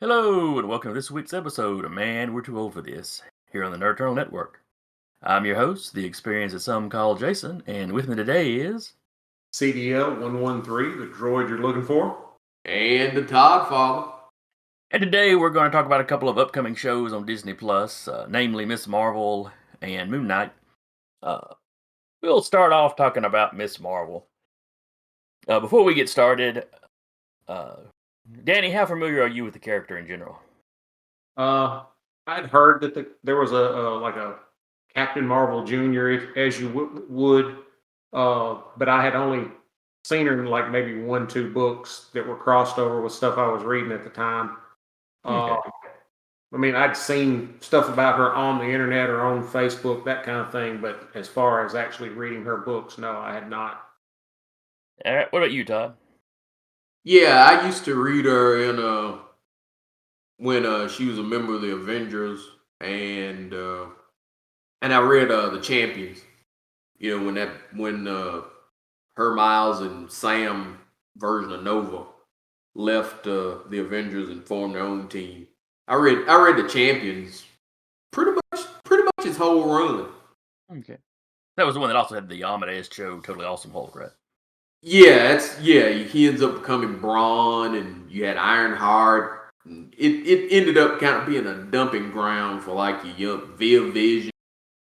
Hello, and welcome to this week's episode of Man, We're Too Old for This, here on the Nerd Turtle Network. I'm your host, the experience that some call Jason, and with me today is. CDL 113, the droid you're looking for. And the Todd Father. And today we're going to talk about a couple of upcoming shows on Disney Plus, namely Miss Marvel and Moonknight. We'll start off talking about Miss Marvel. Before we get started, Danny, how familiar are you with the character in general? I'd heard that there was a Captain Marvel Jr. As you would, but I had only seen her in like maybe 1, 2 books that were crossed over with stuff I was reading at the time. Okay. I mean, I'd seen stuff about her on the internet or on Facebook, that kind of thing. But as far as actually reading her books, no, I had not. All right, what about you, Todd? Yeah, I used to read her in when she was a member of the Avengers, and I read the Champions. You know, when her, Miles, and Sam version of Nova left the Avengers and formed their own team. I read the Champions pretty much his whole run. Okay. That was the one that also had the Amadeus show, Totally Awesome Hulk, right? Yeah, he ends up becoming Brawn, and you had Ironheart. It ended up kind of being a dumping ground for like your young via Vision.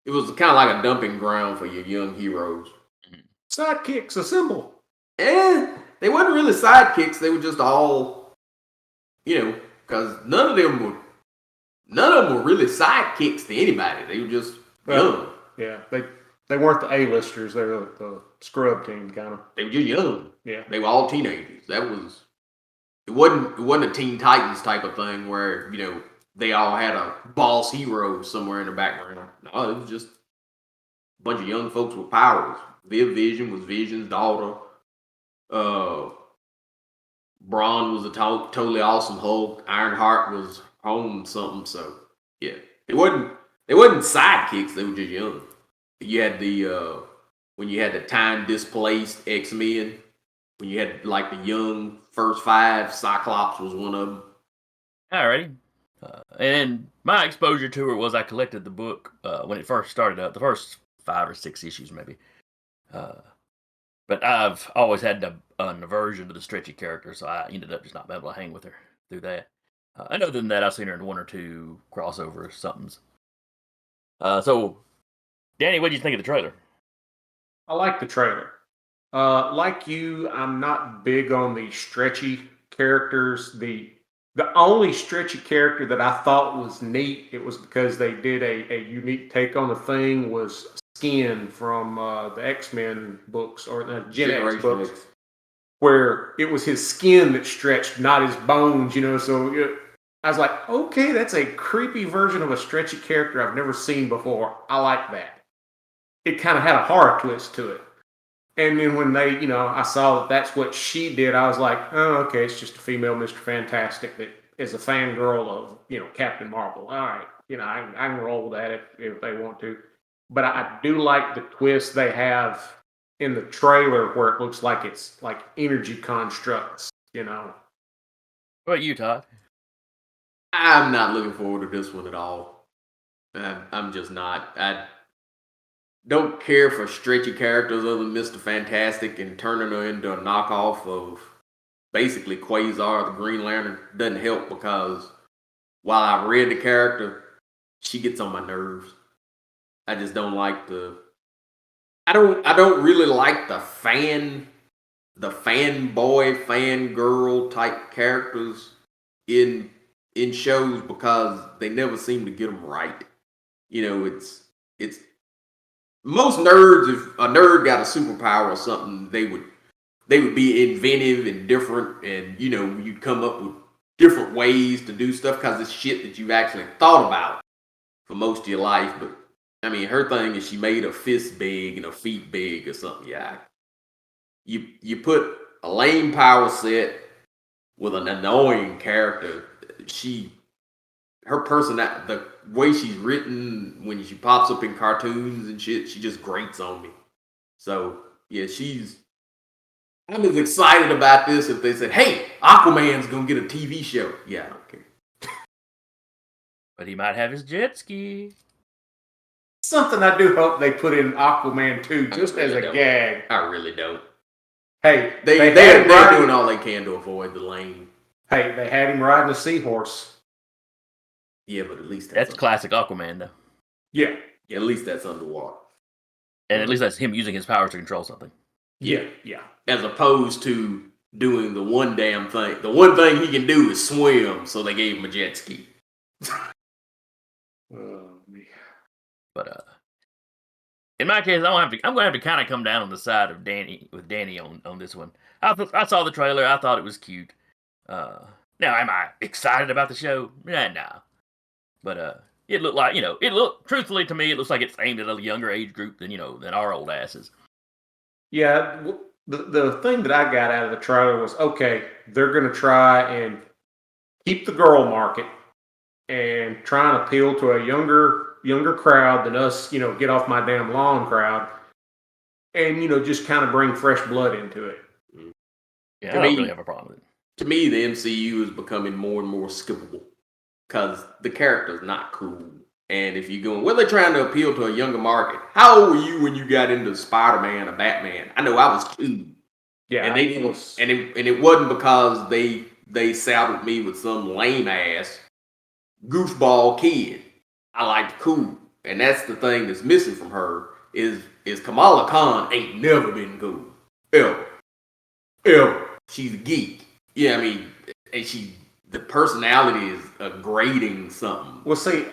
It was kind of like a dumping ground for your young heroes. Sidekicks, assemble. They weren't really sidekicks. They were just all, because none of them were really sidekicks to anybody. They were just young. Yeah, they weren't the A-listers. They were the scrub team, kind of. They were just young. Yeah. They were all teenagers. It wasn't a Teen Titans type of thing where, they all had a boss hero somewhere in the background. No, it was just a bunch of young folks with powers. Vision was Vision's daughter. Braun was a totally awesome Hulk. Ironheart was home something. So yeah, they wasn't sidekicks. They were just young. You had when you had the time displaced X-Men. When you had like the young first five, Cyclops was one of them. Alrighty. And my exposure to her was I collected the book when it first started up, the first 5 or 6 issues maybe. But I've always had an aversion to the stretchy character, so I ended up just not being able to hang with her through that. And other than that, I've seen her in 1 or 2 crossover somethings. So, Danny, what did you think of the trailer? I like the trailer. Like you, I'm not big on the stretchy characters. The only stretchy character that I thought was neat, it was because they did a unique take on the thing, was Skin from the X-Men books or the Gen X books, where it was his skin that stretched, not his bones, so I was like, okay, that's a creepy version of a stretchy character I've never seen before. I like that. It kind of had a horror twist to it. And then when they, I saw that that's what she did, I was like, oh, okay, it's just a female Mr. Fantastic that is a fangirl of, Captain Marvel. All right, I can roll with that if they want to. But I do like the twist they have in the trailer where it looks like it's like energy constructs, What about you, Todd? I'm not looking forward to this one at all. I'm just not. I don't care for stretchy characters other than Mr. Fantastic, and turning her into a knockoff of basically Quasar, the Green Lantern, doesn't help because while I read the character, she gets on my nerves. I just don't like I don't really like the fanboy, fangirl type characters in shows because they never seem to get them right. It's most nerds. If a nerd got a superpower or something, they would be inventive and different, and you'd come up with different ways to do stuff because it's shit that you've actually thought about for most of your life. But I mean, her thing is she made her fists big and her feet big or something. Yeah, you put a lame power set with an annoying character. Her person, the way she's written when she pops up in cartoons and shit, she just grates on me. So yeah, I'm as excited about this if they said, hey, Aquaman's gonna get a TV show. Yeah, I don't care. But he might have his jet ski. Something I do hope they put in Aquaman 2 just as a gag. I really don't. Hey, they're doing all they can to avoid the lane. Hey, they had him riding a seahorse. Yeah, but at least that's classic Aquaman, though. Yeah, at least that's underwater. And at least that's him using his powers to control something. Yeah. As opposed to doing the one damn thing. The one thing he can do is swim, so they gave him a jet ski. But in my case, I'm going to have to kind of come down on the side of Danny on this one. I saw the trailer. I thought it was cute. Now, am I excited about the show? Nah. But it looked like, truthfully to me, it looks like it's aimed at a younger age group than our old asses. Yeah, the thing that I got out of the trailer was, okay, they're going to try and keep the girl market and try and appeal to a younger crowd than us, get off my damn lawn crowd, and just kind of bring fresh blood into it. Yeah, I don't really have a problem with it. To me, the MCU is becoming more and more skippable because the character's not cool. And if you're going, well, they're trying to appeal to a younger market. How old were you when you got into Spider-Man or Batman? I know I was 2. Yeah, and it wasn't because they saddled me with some lame ass goofball kid. I liked cool, and that's the thing that's missing from her is Kamala Khan ain't never been cool ever. She's a geek. Yeah, I mean, and the personality is a grating something. Well, see,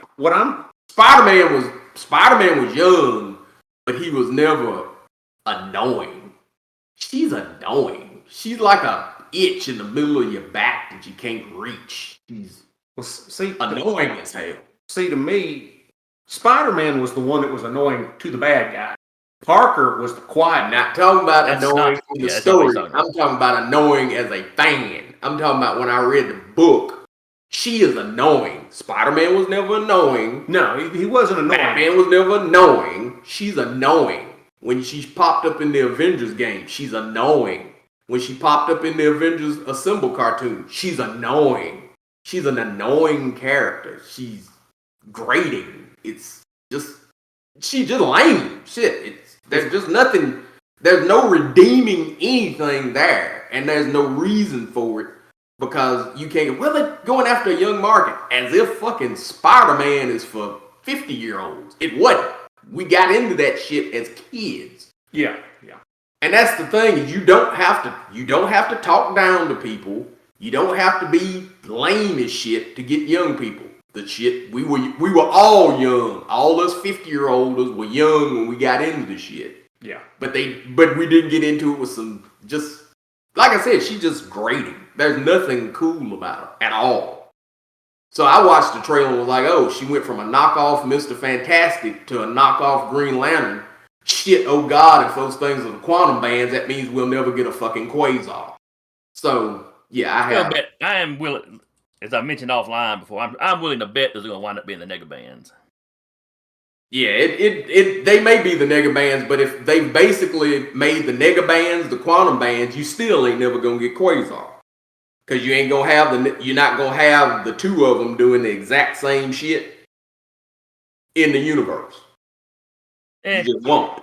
Spider-Man was young, but he was never annoying. She's annoying. She's like a itch in the middle of your back that you can't reach. She's annoying as hell. See, to me, Spider-Man was the one that was annoying to the bad guy. Parker was the quiet. I'm not talking about annoying in the story. I'm talking about annoying as a fan. I'm talking about when I read the book. She is annoying. Spider-Man was never annoying. No, he wasn't annoying. Batman was never annoying. She's annoying. When she's popped up in the Avengers game, she's annoying. When she popped up in the Avengers Assemble cartoon, she's annoying. She's an annoying character. She's grating. She's just lame. Shit. There's just nothing. There's no redeeming anything there. And there's no reason for it. Because you can't, well, they're going after a young market. As if fucking Spider-Man is for 50-year-olds. It wasn't. We got into that shit as kids. Yeah. And that's the thing, is you don't have to talk down to people. You don't have to be lame as shit to get young people. The shit, we were all young. All us 50-year-olds were young when we got into the shit. Yeah. But we didn't get into it with some, just, like I said, she's just grating. There's nothing cool about her at all. So I watched the trailer and was like, oh, she went from a knockoff Mr. Fantastic to a knockoff Green Lantern. Shit, oh God, if those things are the quantum bands, that means we'll never get a fucking quasar. So, yeah, I am willing, as I mentioned offline before, I'm willing to bet there's going to wind up being the nega bands. Yeah, they may be the nega bands, but if they basically made the nega bands the quantum bands, you still ain't never going to get quasar. Because you're not going to have the two of them doing the exact same shit in the universe. You just won't.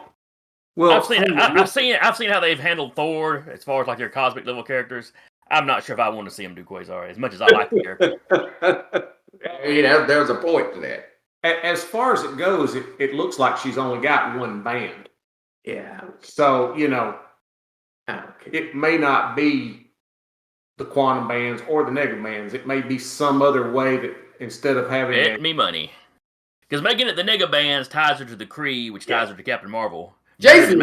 Well, I've seen how they've handled Thor as far as like their cosmic level characters. I'm not sure if I want to see him do Quasar as much as I like the character. There's a point to that. As far as it goes, it looks like she's only got one band. Yeah. So, it may not be the quantum bands or the nega bands. It may be some other way that instead of having me money. Because making it the nega bands ties her to the Kree, which ties her to Captain Marvel. Jason's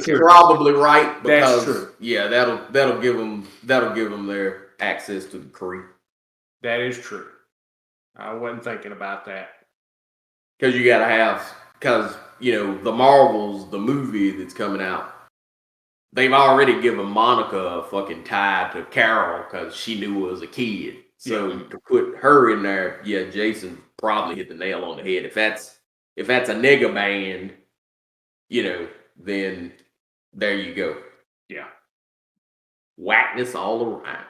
probably right because that's true. Yeah, that'll give them their access to the Kree. That is true. I wasn't thinking about that. Because you gotta have the Marvels, the movie that's coming out, they've already given Monica a fucking tie to Carol because she knew her as a kid. So to put her in there, yeah, Jason probably hit the nail on the head. If that's a nega band, then there you go. Yeah. Whackness all around.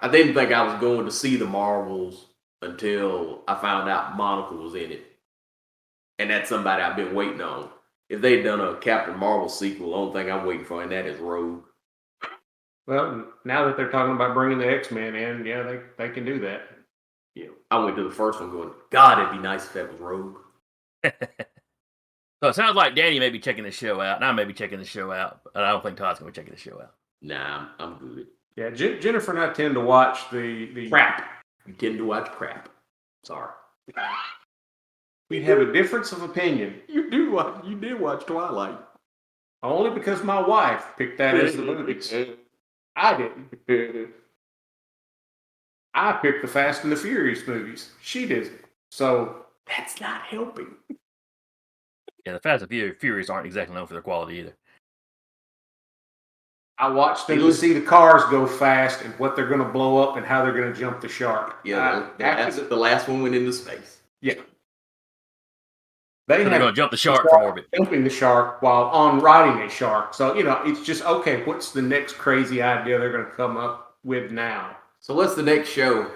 I didn't think I was going to see the Marvels until I found out Monica was in it. And that's somebody I've been waiting on. If they'd done a Captain Marvel sequel, the only thing I'm waiting for, and that is Rogue. Well, now that they're talking about bringing the X-Men in, yeah, they can do that. Yeah, I went to the first one going, God, it'd be nice if that was Rogue. So it sounds like Danny may be checking the show out, and I may be checking the show out, but I don't think Todd's going to be checking the show out. Nah, I'm good. Yeah, Jennifer and I tend to watch the Crap. You tend to watch crap. Sorry. We have a difference of opinion. You did watch Twilight. Only because my wife picked that as the movies. I didn't. I picked the Fast and the Furious movies. She didn't. So that's not helping. Yeah, the Fast and Furious aren't exactly known for their quality either. I watched them to see the cars go fast and what they're going to blow up and how they're going to jump the shark. Yeah, the last one went into space. Yeah. They're going to jump the shark from orbit. Jumping the shark while on riding a shark. So, it's just, okay, what's the next crazy idea they're going to come up with now? So what's the next show?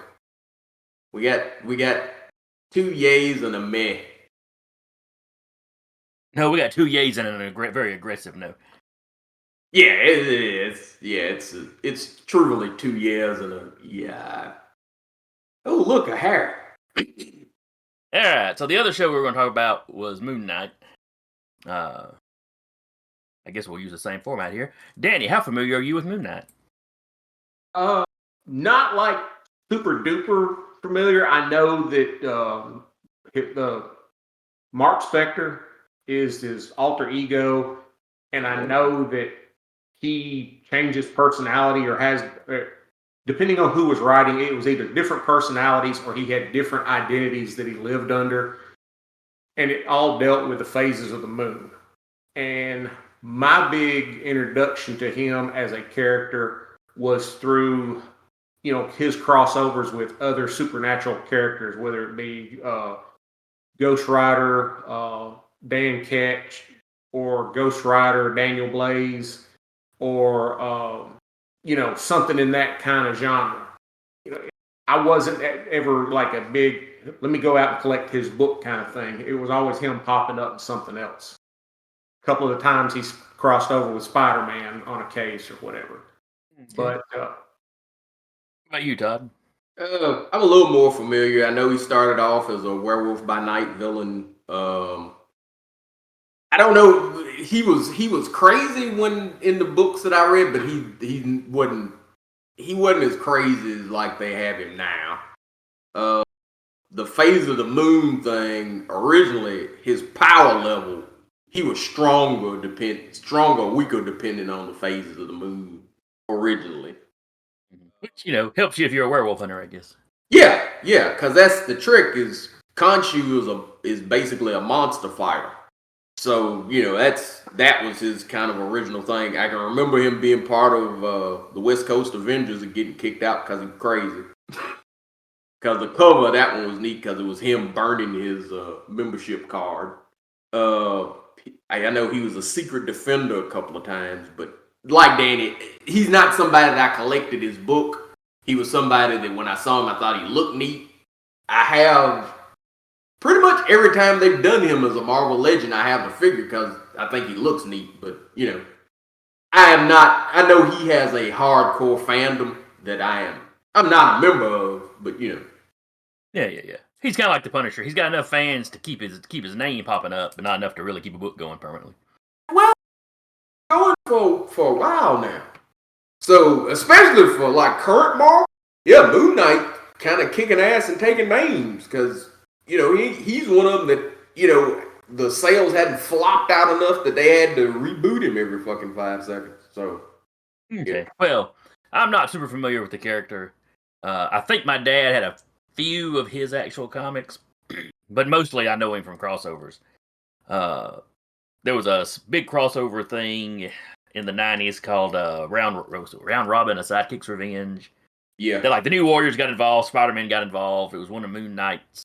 We got 2 yays and a meh. No, we got 2 yays and a very aggressive no. Yeah, it is. Yeah, it's truly 2 years and a yeah. Oh, look, a hair. All right, so the other show we were going to talk about was Moonknight. I guess we'll use the same format here. Danny, how familiar are you with Moonknight? Not like super duper familiar. I know that the Mark Spector is his alter ego, and I know that he changes personality or has, depending on who was writing, it was either different personalities or he had different identities that he lived under. And it all dealt with the phases of the moon. And my big introduction to him as a character was through, his crossovers with other supernatural characters, whether it be Ghost Rider, Dan Ketch, or Ghost Rider, Daniel Blaze, or something in that kind of genre. I wasn't ever like a big, let me go out and collect his book kind of thing. It was always him popping up in something else. A couple of the times he's crossed over with Spider-Man on a case or whatever. Okay. But what about you, Todd? I'm a little more familiar. I know he started off as a Werewolf by Night villain. I don't know. He was crazy when in the books that I read, but he wasn't as crazy as like they have him now. The phase of the moon thing, originally his power level, he was stronger, weaker depending on the phases of the moon originally. Which helps you if you're a werewolf hunter, I guess. Yeah, because that's the trick. Is Khonshu is basically a monster fighter. So, that was his kind of original thing. I can remember him being part of the West Coast Avengers and getting kicked out because he's crazy. Because the cover of that one was neat because it was him burning his membership card. I know he was a secret defender a couple of times, but like Danny, he's not somebody that I collected his book. He was somebody that when I saw him, I thought he looked neat. I have... pretty much every time they've done him as a Marvel Legend, I have the figure because I think he looks neat. But, I am not... I know he has a hardcore fandom that I'm not a member of, but, Yeah. He's kind of like the Punisher. He's got enough fans to keep his name popping up, but not enough to really keep a book going permanently. Well, going for a while now. So, especially for, like, current Marvel, yeah, Moon Knight kind of kicking ass and taking names because... he's one of them that, the sales hadn't flopped out enough that they had to reboot him every fucking 5 seconds. So, okay. Yeah. Well, I'm not super familiar with the character. I think my dad had a few of his actual comics, but mostly I know him from crossovers. There was a big crossover thing in the 90s called Round Robin, A Sidekick's Revenge. Yeah. That, like, the New Warriors got involved, Spider-Man got involved. It was one of Moon Knight's.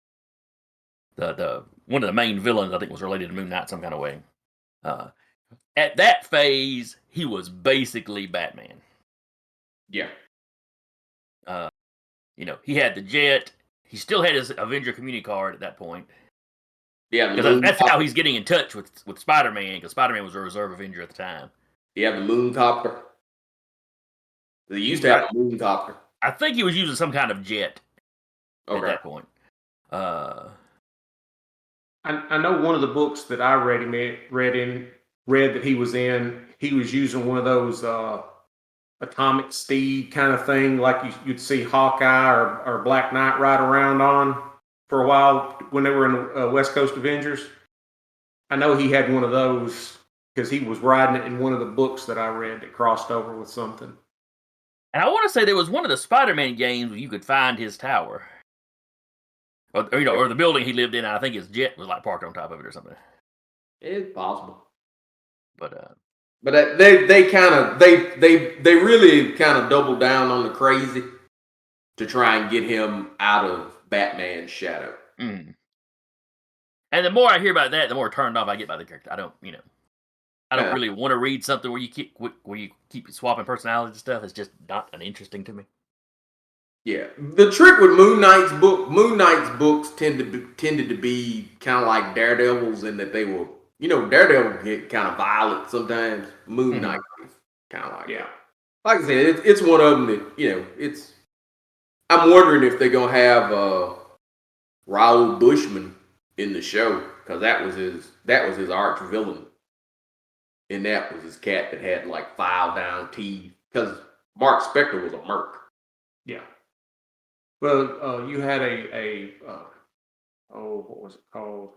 The one of the main villains, I think, was related to Moon Knight some kind of way. At that phase, he was basically Batman. Yeah. He had the jet. he still had his Avenger community card at that point. Yeah, because that's how he's getting in touch with Spider-Man, because Spider-Man was a reserve Avenger at the time. You have the Mooncopter. They used to have a Mooncopter. I think he was using some kind of jet at that point. I know one of the books that I read that he was in. He was using one of those atomic steed kind of thing, like you'd see Hawkeye or Black Knight ride around on for a while when they were in the West Coast Avengers. I know he had one of those because he was riding it in one of the books that I read that crossed over with something. And I want to say there was one of the Spider-Man games where you could find his tower. Or the building he lived in. I think his jet was like parked on top of it or something. It's possible. But they really kind of doubled down on the crazy to try and get him out of Batman's shadow. Mm. And the more I hear about that, the more turned off I get by the character. I don't really want to read something where you keep swapping personalities and stuff. It's just not interesting to me. Yeah, the trick with Moon Knight's books tended to be kind of like Daredevil's in that they were, Daredevil get kind of violent sometimes. Moon Knight is kind of like that. Like I said, it's one of them that it's. I'm wondering if they're gonna have Raoul Bushman in the show because that was his arch villain, and that was his cat that had like file down teeth because Mark Spector was a merc. Yeah. Well, you had what was it called?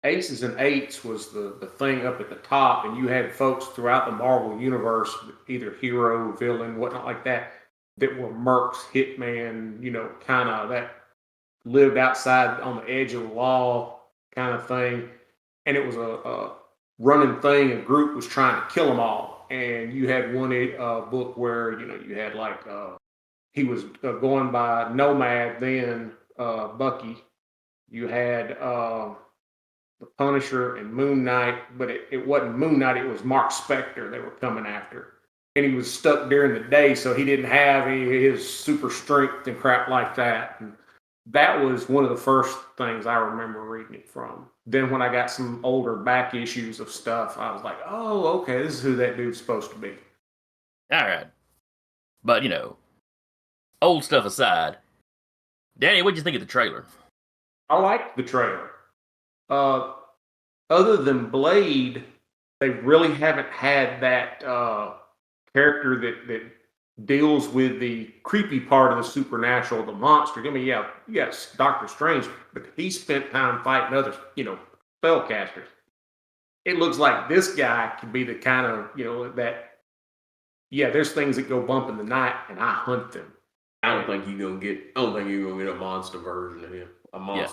Aces and Eights was the thing up at the top, and you had folks throughout the Marvel universe, either hero, villain, whatnot like that were mercs, hitman, kind of that lived outside on the edge of the law kind of thing. And it was a running thing. A group was trying to kill them all. And you had one book where, you had like, he was going by Nomad, then Bucky. You had the Punisher and Moon Knight, but it wasn't Moon Knight, it was Mark Spector they were coming after. And he was stuck during the day, so he didn't have any of his super strength and crap like that. And that was one of the first things I remember reading it from. Then when I got some older back issues of stuff, I was like, oh, okay, this is who that dude's supposed to be. All right. But, old stuff aside, Danny, what'd you think of the trailer? I liked the trailer. Other than Blade, they really haven't had that character that deals with the creepy part of the supernatural, the monster. I mean, yeah, yes, Doctor Strange, but he spent time fighting other, spellcasters. It looks like this guy could be the kind of, there's things that go bump in the night, and I hunt them. I don't think you're gonna get a monster version of him.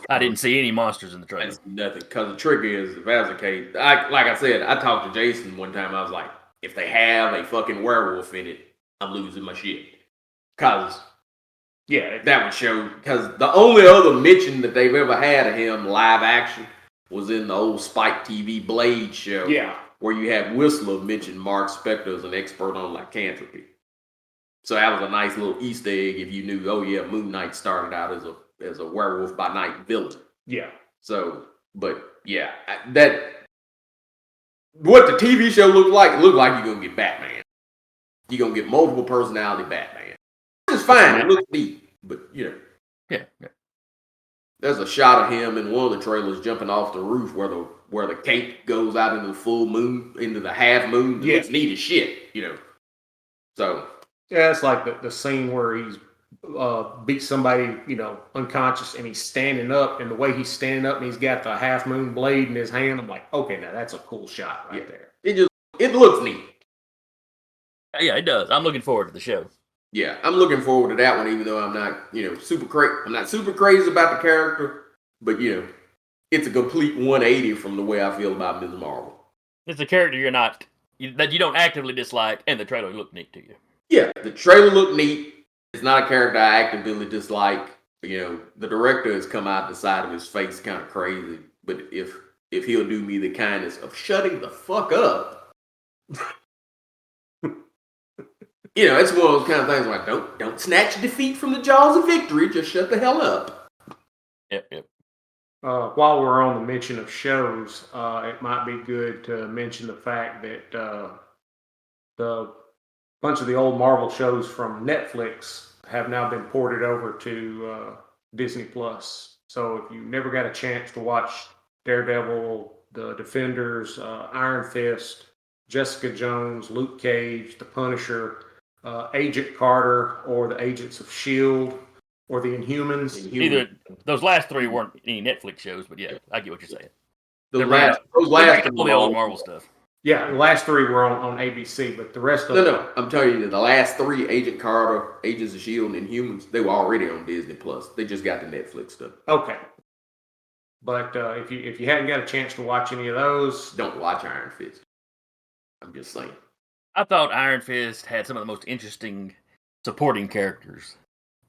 I didn't see any monsters in the trailer. Nothing. Because the trick is, if that's the case, like I said, I talked to Jason one time. I was like, if they have a fucking werewolf in it, I'm losing my shit. Because that would show. Because the only other mention that they've ever had of him live action was in the old Spike TV Blade show. Yeah. Where you had Whistler mention Mark Spector as an expert on lycanthropy. So that was a nice little Easter egg if you knew, Moon Knight started out as a werewolf by night villain. Yeah. So, but yeah, what the TV show looked like you're gonna get Batman. You're gonna get multiple personality Batman. It's fine. It looks neat, but Yeah. There's a shot of him in one of the trailers jumping off the roof where the cape goes out into the full moon, into the half moon. Yeah. It's neat as shit, So yeah, it's like the scene where he's beat somebody, unconscious, and he's standing up, and the way he's standing up, and he's got the half moon blade in his hand. I'm like, okay, now that's a cool shot right there. It looks neat. Yeah, it does. I'm looking forward to the show. Yeah, I'm looking forward to that one, even though I'm not, I'm not super crazy about the character, but it's a complete 180 from the way I feel about Ms. Marvel. It's a character that you don't actively dislike, and the trailer looked neat to you. Yeah, the trailer looked neat. It's not a character I actively dislike. The director has come out the side of his face kind of crazy, but if he'll do me the kindness of shutting the fuck up, it's one of those kind of things like don't snatch defeat from the jaws of victory. Just shut the hell up. Yep. While we're on the mention of shows, it might be good to mention the fact that the bunch of the old Marvel shows from Netflix have now been ported over to Disney Plus. So if you never got a chance to watch Daredevil, The Defenders, Iron Fist, Jessica Jones, Luke Cage, The Punisher, Agent Carter, or the Agents of S.H.I.E.L.D., or the Inhumans. Either those last three weren't any Netflix shows, but yeah, I get what you're saying. Those They're last all the old Marvel stuff. Yeah, the last three were on ABC, but the rest of them. No, I'm telling you, the last three, Agent Carter, Agents of S.H.I.E.L.D., and Inhumans, they were already on Disney Plus. They just got the Netflix stuff. Okay. But if you hadn't got a chance to watch any of those, don't watch Iron Fist. I'm just saying. I thought Iron Fist had some of the most interesting supporting characters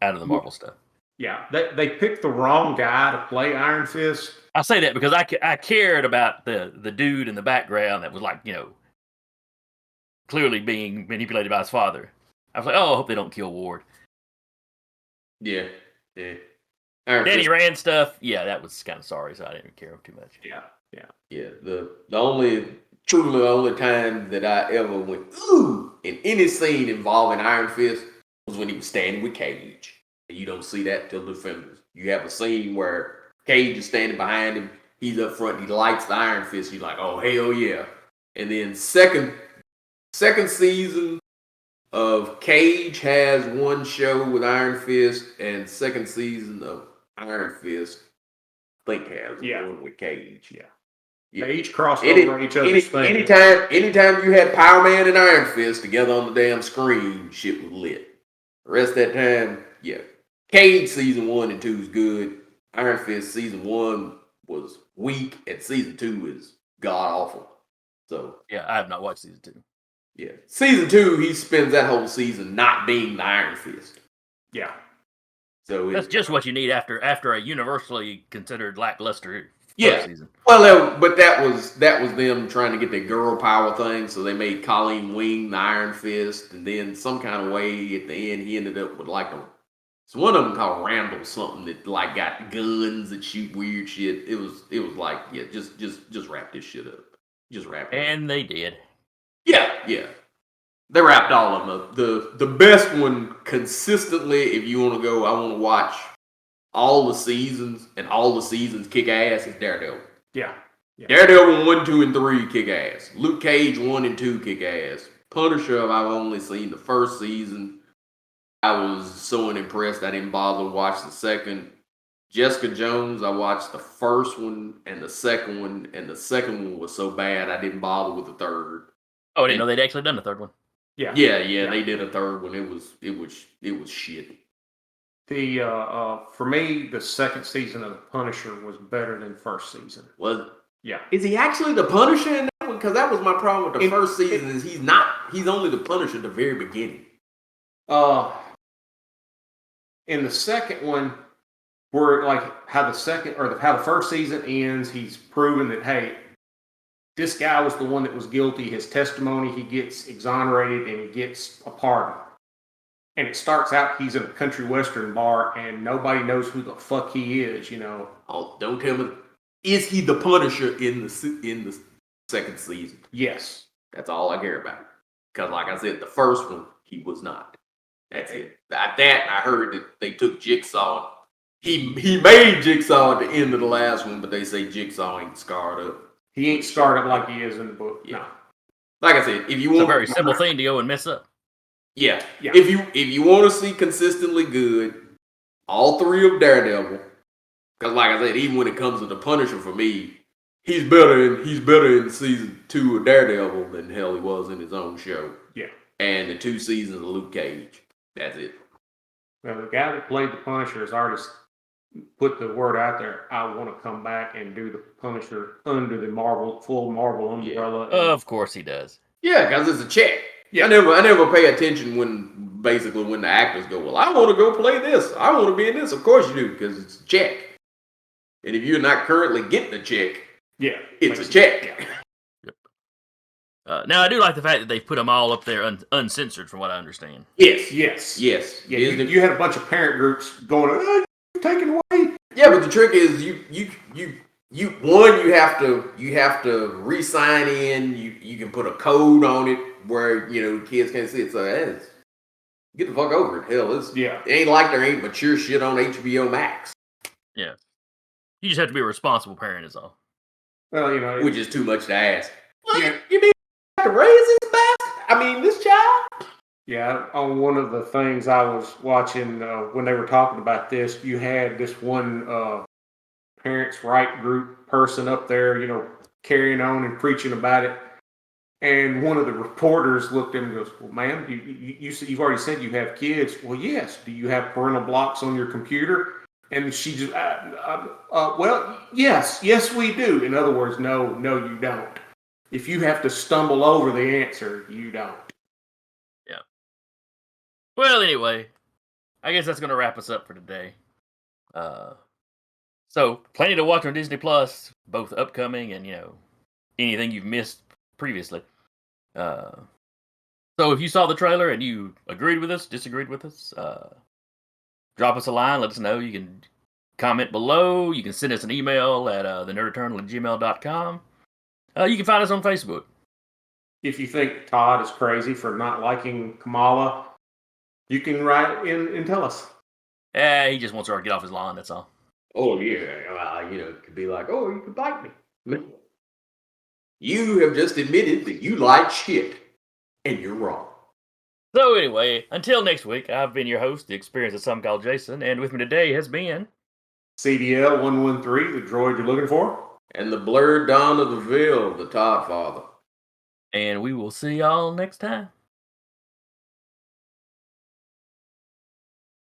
out of the Marvel stuff. Yeah, they picked the wrong guy to play Iron Fist. I say that because I cared about the dude in the background that was like, clearly being manipulated by his father. I was like, oh, I hope they don't kill Ward. Yeah. Danny Rand stuff, yeah, that was kind of sorry, so I didn't care too much. Yeah. The only time that I ever went ooh in any scene involving Iron Fist was when he was standing with Cage. And you don't see that till Defenders. You have a scene where Cage is standing behind him. He's up front. He lights the Iron Fist. You're like, oh hell yeah! And then second season of Cage has one show with Iron Fist, and second season of Iron Fist, I think has one with Cage. Yeah. They each crossed over each other's thing. Anytime you had Power Man and Iron Fist together on the damn screen, shit was lit. The rest of that time, yeah. Cage season 1 and 2 is good. Iron Fist season 1 was weak, and season 2 is god awful. So yeah, I have not watched season 2. Yeah, season 2, he spends that whole season not being the Iron Fist. Yeah. So that's just what you need after a universally considered lackluster season. Well, but that was them trying to get their girl power thing, so they made Colleen Wing the Iron Fist, and then some kind of way at the end he ended up with it's one of them called Randall something that like got guns that shoot weird shit. It was like, yeah, just wrap this shit up. Just wrap it up. And they did. Yeah. They wrapped all of them up. The best one consistently, if you want to go, I want to watch all the seasons and all the seasons kick ass, is Daredevil. Yeah. Daredevil 1, 2, and 3 kick ass. Luke Cage 1 and 2 kick ass. Punisher, I've only seen the first season. I was so unimpressed I didn't bother to watch the second. Jessica Jones, I watched the first one and the second one, and the second one was so bad I didn't bother with the third. Oh, I didn't know they'd actually done the third one. Yeah, they did a third one. It was shit. For me, the second season of The Punisher was better than first season. Was it? Yeah. Is he actually the Punisher in that one? Because that was my problem with the first season. Is he's not. He's only the Punisher at the very beginning. In the second one, where like how the first season ends, he's proven that hey, this guy was the one that was guilty. His testimony, he gets exonerated and he gets a pardon. And it starts out he's in a country western bar and nobody knows who the fuck he is. Oh, don't tell me. Is he the Punisher in the second season? Yes. That's all I care about. Because like I said, the first one he was not. That's it. That I heard that they took Jigsaw. He made Jigsaw at the end of the last one, but they say Jigsaw ain't scarred up. He ain't scarred up like he is in the book. Yeah. No. Like I said, if you want a very simple thing to go and mess up. Yeah. If you want to see consistently good, all three of Daredevil, because like I said, even when it comes to the Punisher for me, he's better in season 2 of Daredevil than hell he was in his own show. Yeah. And the 2 seasons of Luke Cage. That's it. Well, the guy that played the Punisher has already put the word out there. I want to come back and do the Punisher under the full Marvel umbrella. Yeah. Of course he does. Yeah, because it's a check. Yeah. I never pay attention when the actors go, well, I want to go play this. I want to be in this. Of course you do, because it's a check. And if you're not currently getting a check, it's a check. Yep. Now, I do like the fact that they put them all up there uncensored, from what I understand. Yes. Yeah, you had a bunch of parent groups going, you're taking away. Yeah, but the trick is you have to re-sign in. You can put a code on it where kids can't see it. So get the fuck over it. Hell, it ain't like there ain't mature shit on HBO Max. Yeah, you just have to be a responsible parent, is all. Well, which is too much to ask. You mean I have to raise this bastard? I mean, this child. Yeah, on one of the things I was watching when they were talking about this, you had this one parents' right group person up there, carrying on and preaching about it. And one of the reporters looked at him and goes, "Well, ma'am, you've already said you have kids. Well, yes. Do you have parental blocks on your computer?" And she just, well, yes, we do. In other words, no, you don't. If you have to stumble over the answer, you don't. Yeah. Well, anyway, I guess that's going to wrap us up for today. So, plenty to watch on Disney Plus, both upcoming and, anything you've missed previously. So, if you saw the trailer and you agreed with us, disagreed with us, drop us a line, let us know. You can comment below. You can send us an email at thenerdeternal@gmail.com. You can find us on Facebook. If you think Todd is crazy for not liking Kamala, you can write in and tell us. He just wants her to get off his lawn, that's all. Oh, yeah. Well, it could be like, oh, you could bite me. You have just admitted that you like shit, and you're wrong. So anyway, until next week, I've been your host, the experience of some call Jason, and with me today has been CDL 113, the droid you're looking for. And the blurred dawn of the veil, the Todd Father. And we will see y'all next time.